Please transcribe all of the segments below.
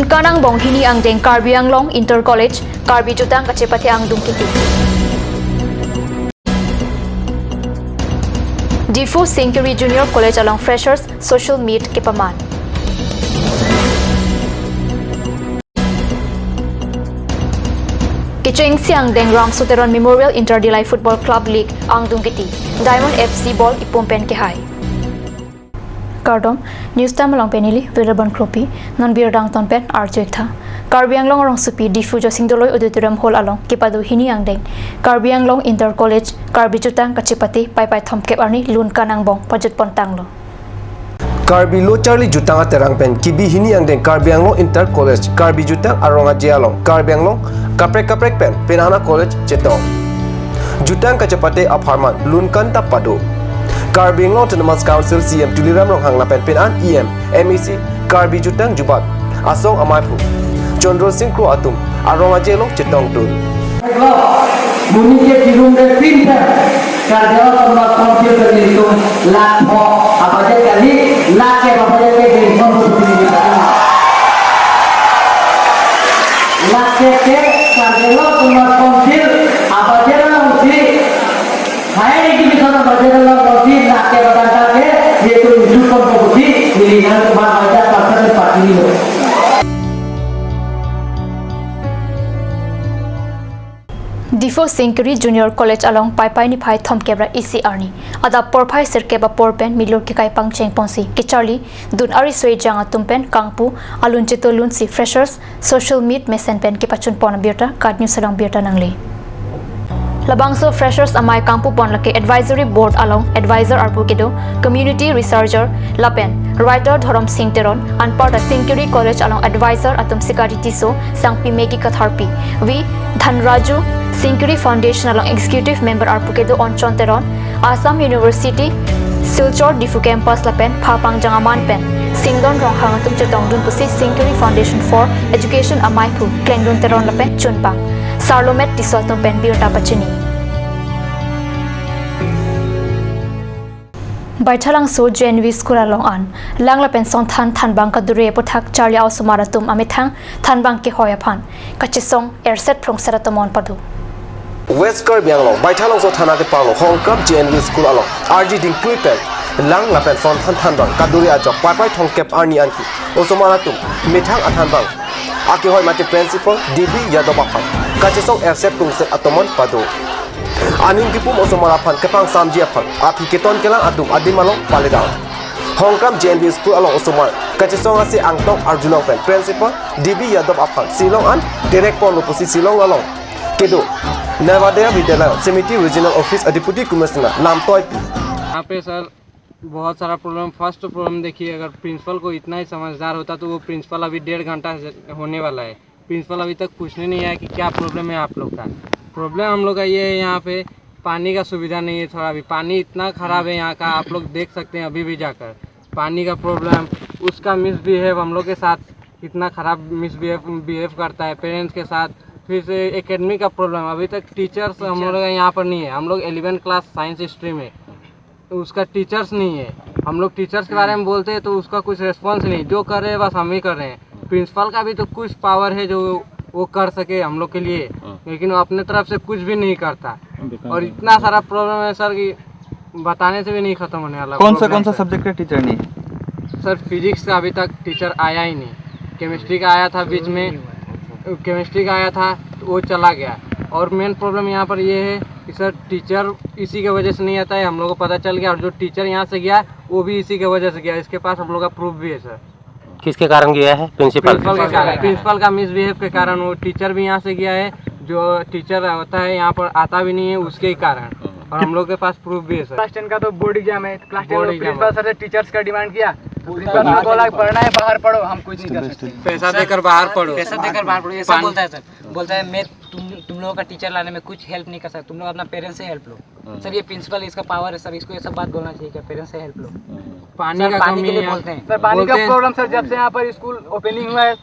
Kanang bong hini ang deng Karbi Anglong Inter College, Karbi Jutang Kachepati ang Dungkiti. Difu Singkiri Junior College along Freshers Social Meet Kipaman. Kicheng Siang Deng Ram Suteron Memorial Interdilai Football Club League ang Dungkiti. Diamond FC Ball Ipumpen Kihai. Kardom News Time along Penili Virabon Kropi non Birdang Tonpen Arjekta. Karbi Anglong Rong Supi Difu Josingdoloi Auditorium Hall along Kipadu Hini ang Deng. Karbi Anglong Inter College Karbi Jutang Kachipati Pai Thomkep Arni Lun Kanang Bong Pajut Pontanglo. Karbi Lo Charlie Jutang Aterang Pen Kibi Hini ang Deng Karbi Anglong Inter College Karbi Jutang Aronga Jialong Karbi Anglong Kaprek Pen Penhana College Chetong Jutang Kachapate Aparman Lun Kanta Padu Karbi Anglong Autonomous Council CM Tuliram Rong Hangla Pen Penan EM MEC Karbi Jutang Jubat Asong Amaipu Chondro Singkro Atum Aronga Jialong Chetong Tul Munike Jirum de Pinta Karjala Autonomous Council terhitung Lakho apa aja kali Lakhe apa aja ke Lakhe ke Karjala Autonomous Council apa aja mesti higher education apa aja mesti Lakhe batanta ke yaitu Jukon Bukti pilihan kepada aja pasal parti ini. Difu Singkiri Junior College along Pai Ni Pai Thomkebra EC Arni. Ada Porpai Sirkeba Porpen Milur Kikai Pangcheng Ponsi Kicharli Dun Ari Sui Janga Tumpen Kangpu Alun Chito Lunsi Freshers Social Meet Mesenpen Kipachun Pona Birta Card News along Birta Nangli. Labangso Freshers Amai Kangpu Pon Lake Advisory Board along Advisor Arpukido Community Researcher Lapen Writer Thorom Singh Teron Anparta Singkiri College along Advisor Atum Sikari Tiso Sangpi Megi Katharpi V Dhanraju Singkiri Foundation along Executive Member Arpukedo Onchon Teron Assam University Silchor Difu Campus Lapen Phapang Jangaman Pen Singdon Rong Hangatum Chetong Dun Pusi Singkiri Foundation for Education Amaipu Klengdun Teron Lapen Chunpang Sarlomet Tisotum Pen Birta Pachini Baithalang so JNV School along an Langla Pen Song Than Bang Kadure Pothak Charlie Ausumaratum Amithang Than Bang Ki Hoyapan Kachisong Airset Prong Seratomon Padu West Karbi Anglong Baithalang so Thana ke Palo Hong Kong JNV School along RG Ding Kuipen Lang Lapen Son Than Bang Kadure Ajok Pai Thongkep Arni Anki Osumaratum Mithang Athan Bang Aki Hoy Mati Principal DB Yadobapang Kachisong Airset Prong Seratomon Padu Aning Kipum Osumarapan Kepang Samji Apan Api Keton Kelang Atum Adimalong Palidang Hong Kong JNV School along Osumar Kachisong Asi Angtong Arjunong Pen Principal DB Yadobapang Silong An Direct Pon Lupusi Silong along Kedo नवादेया विद्यालय समिति regional office deputy commissioner नामतोय यहाँ पे sir बहुत सारा problem. First problem देखिए, अगर principal को इतना ही समझदार होता तो वो प्रिंसिपल अभी 1.5 घंटा होने वाला है। प्रिंसिपल अभी तक पूछने नहीं आया कि क्या प्रॉब्लम है आप लोग का। प्रॉब्लम हम लोग का ये है, यहाँ पे पानी का सुविधा नहीं है थोड़ा भी। पानी इतना ख़राब है यहाँ का, आप लोग देख सकते हैं अभी भी जाकर। पानी का प्रॉब्लम, उसका मिसबिहेव हम लोग के साथ इतना ख़राब मिसबिहेव करता है पेरेंट्स के साथ। फिर से एकेडमी का प्रॉब्लम, अभी तक टीचर्स हम लोग यहाँ पर नहीं है। हम लोग 11 क्लास साइंस स्ट्रीम है, तो उसका टीचर्स नहीं है। हम लोग टीचर्स के बारे में बोलते हैं तो उसका कुछ रिस्पॉन्स नहीं, जो कर रहे हैं बस हम ही कर रहे हैं। प्रिंसिपल का भी तो कुछ पावर है जो वो कर सके हम लोग के लिए, लेकिन वो अपने तरफ से कुछ भी नहीं करता। और इतना सारा प्रॉब्लम है सर कि बताने से भी नहीं ख़त्म होने वाला। कौन सा सब्जेक्ट का टीचर नहीं है सर? फिजिक्स का अभी तक टीचर आया ही नहीं। केमिस्ट्री का आया था बीच में, केमिस्ट्री का आया था तो वो चला गया। और मेन प्रॉब्लम यहाँ पर ये है कि सर टीचर इसी के वजह से नहीं आता है, हम लोग को पता चल गया। और जो टीचर यहाँ से गया वो भी इसी के वजह से गया। इसके पास हम लोग का प्रूफ भी है सर। किसके कारण गया है? प्रिंसिपल प्रिंसिपल का मिसबिहेव के कारण वो टीचर भी यहाँ से गया है। जो टीचर होता है यहाँ पर आता भी नहीं है, उसके ही कारण। और हम लोग के पास प्रूफ भी है सर। क्लास 10 का तो बोर्ड एग्जाम है। क्लास 10 में प्रिंसिपल सर से टीचर्स का डिमांड किया, प्रिंसिपल ने बोला पढ़ना है बाहर पढ़ो, हम कुछ नहीं कर सकते। पैसा देकर बाहर पढ़ो, पैसा देकर बाहर पढ़ो ऐसा बोलता है सर। बोलता है मैं तुम लोगों का टीचर लाने में कुछ हेल्प नहीं कर सकता, तुम लोग अपना पेरेंट्स से हेल्प लो। सर ये प्रिंसिपल इसका पावर है सर, इसको ये सब बात बोलना चाहिए कि पेरेंट्स से हेल्प लो। पानी का पानी के लिए बोलते हैं सर। पानी का प्रॉब्लम सर जब से यहाँ पर स्कूल ओपनिंग हुआ है,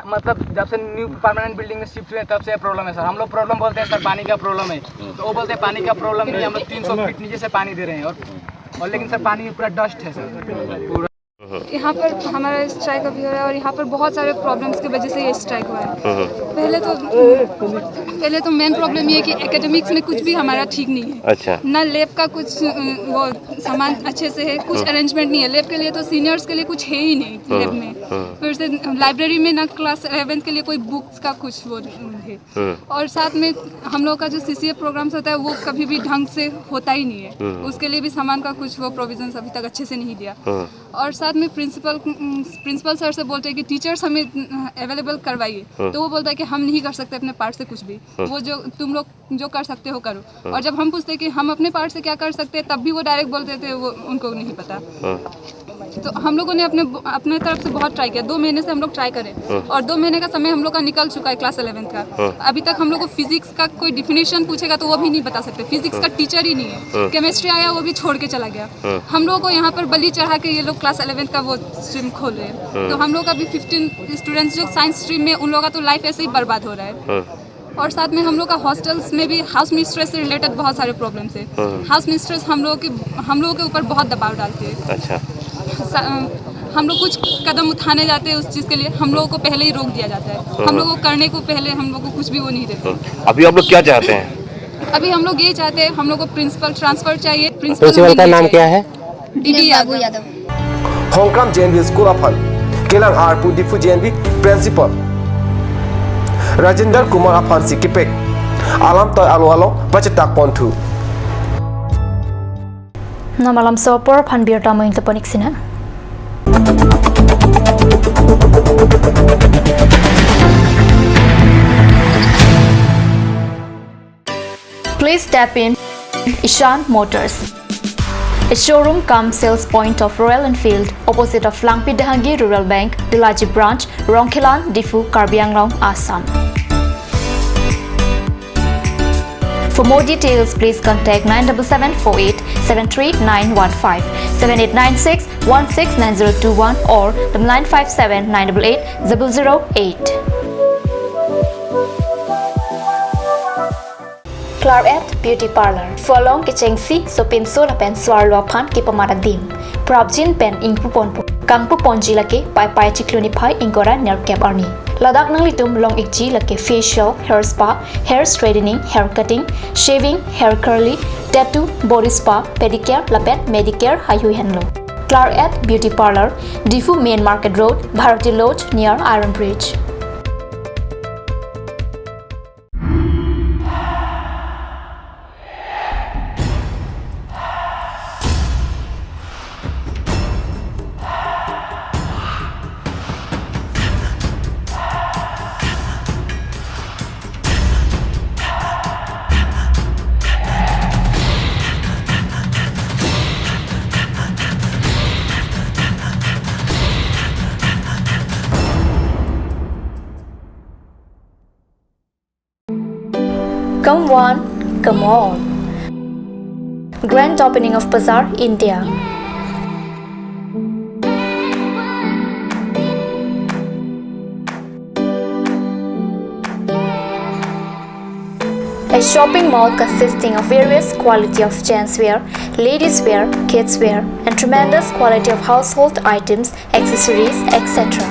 मतलब जब से न्यू परमानेंट बिल्डिंग में शिफ्ट हुए तब से प्रॉब्लम है सर। हम लोग प्रॉब्लम बोलते हैं सर पानी का प्रॉब्लम है, तो वो बोलते हैं पानी का प्रॉब्लम नहीं, हम लोग 300 फीट नीचे से पानी दे रहे हैं। और लेकिन सर पानी में पूरा डस्ट है सर। यहाँ पर हमारा स्ट्राइक अभी हो रहा है और यहाँ पर बहुत सारे प्रॉब्लम्स की वजह से ये स्ट्राइक हुआ है। पहले तो मेन प्रॉब्लम ये है कि एकेडमिक्स में कुछ भी हमारा ठीक नहीं है। अच्छा। ना लैब का कुछ वो सामान अच्छे से है, कुछ अरेंजमेंट नहीं है लैब के लिए, तो सीनियर्स के लिए कुछ है ही नहीं लैब में। फिर से लाइब्रेरी में ना क्लास 11 के लिए कोई बुक्स का कुछ वो है, और साथ में हम लोग का जो CCA प्रोग्राम्स होता है वो कभी भी ढंग से होता ही नहीं है, उसके लिए भी सामान का कुछ वो प्रोविजंस अभी तक अच्छे से नहीं दिया। और साथ में प्रिंसिपल सर से बोलते हैं कि टीचर्स हमें अवेलेबल करवाइए, तो वो बोलता है कि हम नहीं कर सकते अपने पार्ट से कुछ भी, वो जो तुम लोग जो कर सकते हो करो। और जब हम पूछते कि हम अपने पार्ट से क्या कर सकते हैं, तब भी वो डायरेक्ट बोलते थे वो उनको नहीं पता। तो हम लोगों ने अपने तरफ से बहुत ट्राई किया, 2 महीने से हम लोग ट्राई करें, और 2 महीने का समय हम लोग का निकल चुका है क्लास 11 का। अभी तक हम लोग को फिजिक्स का कोई डिफिनेशन पूछेगा तो वो भी नहीं बता सकते, फिजिक्स का टीचर ही नहीं है। केमिस्ट्री आया वो भी छोड़ के चला गया। हम लोगों को यहाँ पर बलि चढ़ा के ये लोग क्लास 11 का वो स्ट्रीम खोल रहे हैं। तो हम लोग अभी 15 स्टूडेंट्स जो साइंस स्ट्रीम में, उन लोगों का तो लाइफ ऐसे ही बर्बाद हो रहा है। और साथ में हम लोग का हॉस्टल्स में भी हाउस मिस्ट्रेस से रिलेटेड बहुत सारे प्रॉब्लम्स है। हाउस मिस्ट्रेस हम लोगों के ऊपर बहुत दबाव डालती है। अच्छा। हम लोग कुछ कदम उठाने जाते हैं उस चीज़ के लिए, हम लोगों को पहले ही रोक दिया जाता है। हम लोगों को करने को पहले हम लोग को कुछ भी वो नहीं देते। अभी आप लोग क्या चाहते हैं? अभी हम लोग ये चाहते हैं, हम लोग को प्रिंसिपल ट्रांसफर चाहिए। प्रिंसिपल का नाम क्या है? DD Yadav. Hongkram JNV School Aphan Kelang Arpu Difu JNV Principal Rajinder Kumar Aphan Sikipek Alam Toy Alo Bacetak Pontu Namalam sopor phan bir tamu inte panik sina. Please step in Ishan Motors, a showroom cum sales point of Royal Enfield opposite of Langpi Dahangi Rural Bank, Dilaji Branch, Rongkhelan, Difu, Karbi Anglong, Assam. For more details, please contact 97748 73915, 7896 169021 or 957 988 008. Claret Beauty Parlor. Folong Kichengsi Sopinso la pen Swarlo Pan Kipamaradim. Prabjin pen Ingpupon Kangpu Ponji lake Pai Pai Chiklunify Ingora Nerkep Arni. Ladak nang litum long ikji lake facial, hair spa, hair straightening, hair cutting, shaving, hair curly, tattoo, body spa, pedicure, lapet, medicare, hayu henlo. Claret Beauty Parlor, Difu Main Market Road, Bharati Lodge near Iron Bridge. Come one, come all. Grand opening of Bazaar, India. A shopping mall consisting of various quality of gents wear, ladies wear, kids wear, and tremendous quality of household items, accessories, etc.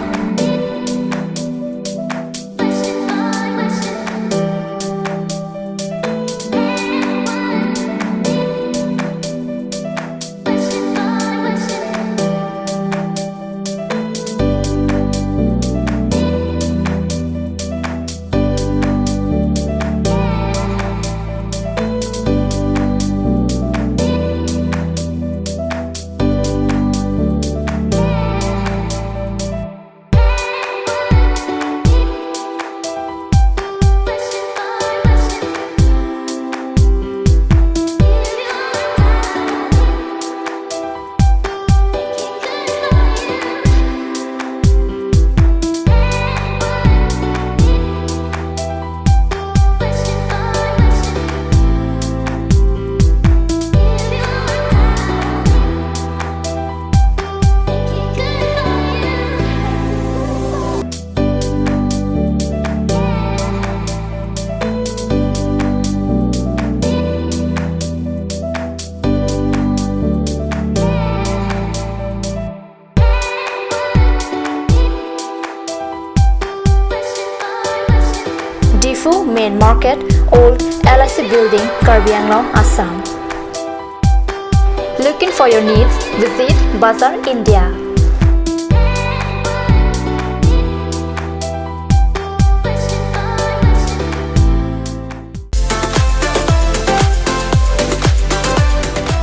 Old LIC Building, Karbi Anglong, Assam. Looking for your needs? Visit Bazaar India.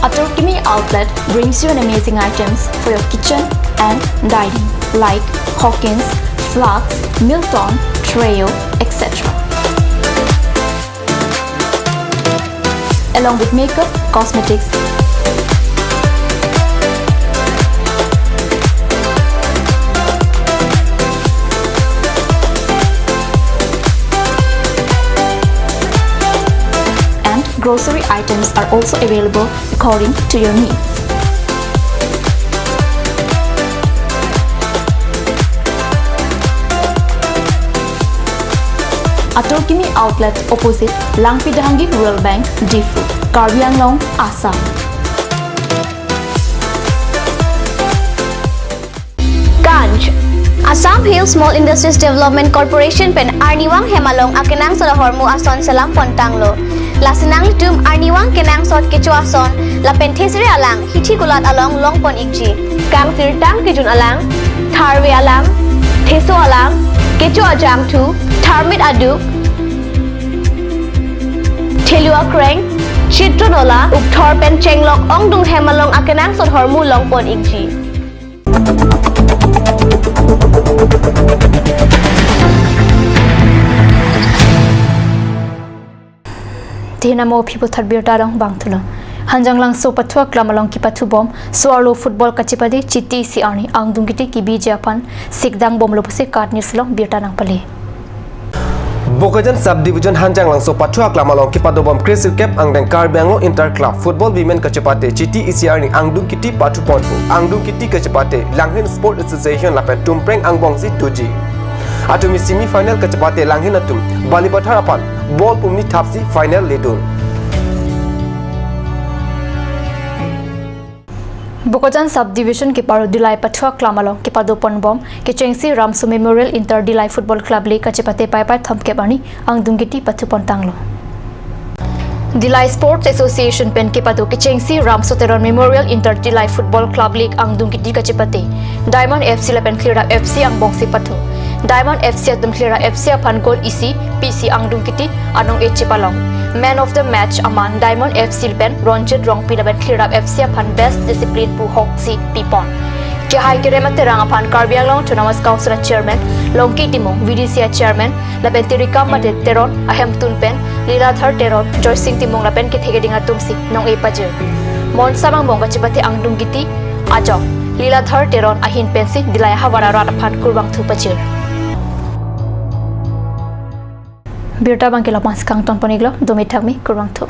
Atorkimi Outlet brings you an amazing items for your kitchen and dining like Hawkins, Flax, Milton, Treo, etc. Along with makeup, cosmetics, and grocery items are also available according to your needs. Atorkimi Outlet opposite Langpidahangi Rural Bank, Difu, Karbi Anglong, Assam. Ganj Assam Hills Small Industries Development Corporation pen Arniwang Hemalong akenang sa hormu ason selam pontanglo. Lasinang litum Arniwang kenang sot kecu ason la penthesiri alang hithi gulat along longpon ikji. Kang sirtang kijun alang, tharwe alang, theso alang, kecu ajam tu, tharmit aduk, Thelua Kreng, Chitronola, Ukthor pen chenglok ongdung hemalong akenang sot hormu longpon ikji. Tihinamo people tharbir tarong bangtulo. Hanjang lang so patua klamalong ki patubom Swallow football kachipadi chiti si arni angdungiti ki bi Japan sikdang bom lopuse kat nislong birta nang pali. Bokajan subdivision Hanjang Langso Patua Klamalong Kipadobom Krisil Cap Angdang Karbi Anglong Inter Club Football Women Kachapate Chiti ECR ni Angdung Kiti Patu Pontu Angdung Kiti Kachapate Langhin Sport Association Lapen Tumpreng Angbongsi 2G Atumi semi final Kachapate Langhin Atum Bali Patharapan Ball Pumni Tapsi Final Ledun Bokajan subdivision ke paru Dilai Patua Klamalong ke padopon bom ke Chengsi Ramsu Memorial Inter Dilai Football Club le kachipate pai thomke bani angdungiti patupon tanglo. Dilai Sports Association pen ke padu ke Chengsi Ramsu Teron Memorial Inter Dilai Football Club League angdungiti kachipate Diamond FC la pen clear FC ang bongsi patu Diamond FC atum clear FC apan goal isi PC angdungiti anong echipalong Man of the match aman Diamond FC pen Ronjit Rongpi laban clear up FC apan best discipline pu Hoxi Pipon. Ke hai ke remate rang apan Karbi Anglong Tournament Council chairman Longki Timong VDC chairman laban Tirikam mate Teron Ahem Tun pen Liladhar Teron Joysing Timong laban ke thege dinga tumsi nong e pajir. Mon samang bongga chibate angdung giti ajok Liladhar Teron ahin pensi dilai hawara rat apan kurbang thu pajir. Birta bangkila mas kang ton poniglo domitagmi kurang tu.